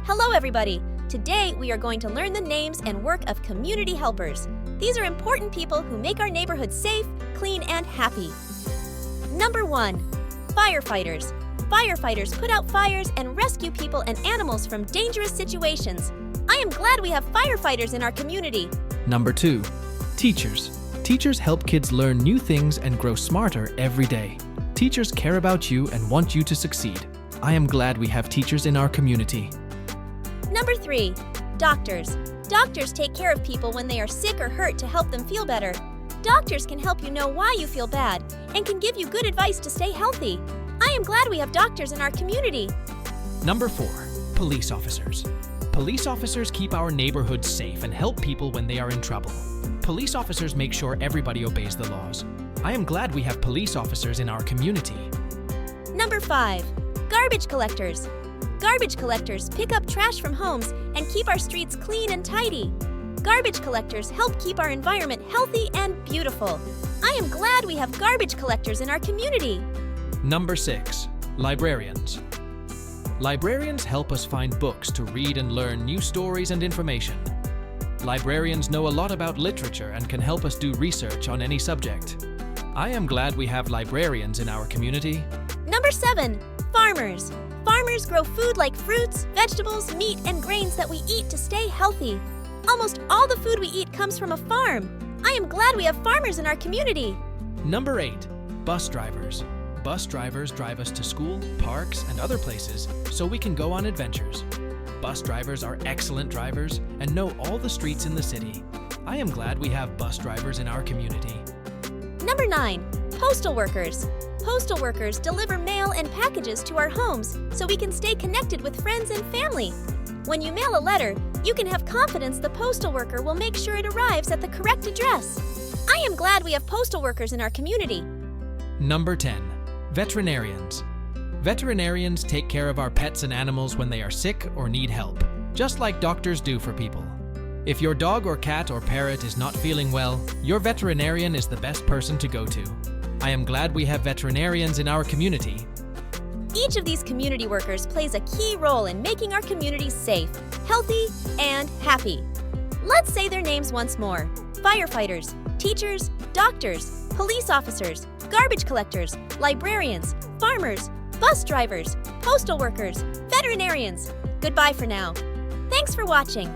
Hello everybody! Today we are going to learn the names and work of community helpers. These are important people who make our neighborhood safe, clean, and happy. Number 1. Firefighters. Firefighters put out fires and rescue people and animals from dangerous situations. I am glad we have firefighters in our community. Number 2. Teachers. Teachers help kids learn new things and grow smarter every day. Teachers care about you and want you to succeed. I am glad we have teachers in our community. Number 3. Doctors. Doctors take care of people when they are sick or hurt to help them feel better. Doctors can help you know why you feel bad and can give you good advice to stay healthy. I am glad we have doctors in our community. Number 4. Police officers. Police officers keep our neighborhoods safe and help people when they are in trouble. Police officers make sure everybody obeys the laws. I am glad we have police officers in our community. Number 5. Garbage collectors. Garbage collectors pick up trash from homes and keep our streets clean and tidy. Garbage collectors help keep our environment healthy and beautiful. I am glad we have garbage collectors in our community. Number 6. Librarians. Librarians help us find books to read and learn new stories and information. Librarians know a lot about literature and can help us do research on any subject. I am glad we have librarians in our community. Number 7. Farmers. Farmers grow food like fruits, vegetables, meat, and grains that we eat to stay healthy. Almost all the food we eat comes from a farm. I am glad we have farmers in our community. Number 8. Bus drivers. Bus drivers drive us to school, parks, and other places so we can go on adventures. Bus drivers are excellent drivers and know all the streets in the city. I am glad we have bus drivers in our community. Number 9. Postal Workers. Postal workers deliver mail and packages to our homes so we can stay connected with friends and family. When you mail a letter, you can have confidence the postal worker will make sure it arrives at the correct address. I am glad we have postal workers in our community. Number 10. Veterinarians. Veterinarians take care of our pets and animals when they are sick or need help, just like doctors do for people. If your dog or cat or parrot is not feeling well, your veterinarian is the best person to go to. I am glad we have veterinarians in our community. Each of these community workers plays a key role in making our communities safe, healthy, and happy. Let's say their names once more. Firefighters, teachers, doctors, police officers, garbage collectors, librarians, farmers, bus drivers, postal workers, veterinarians. Goodbye for now. Thanks for watching.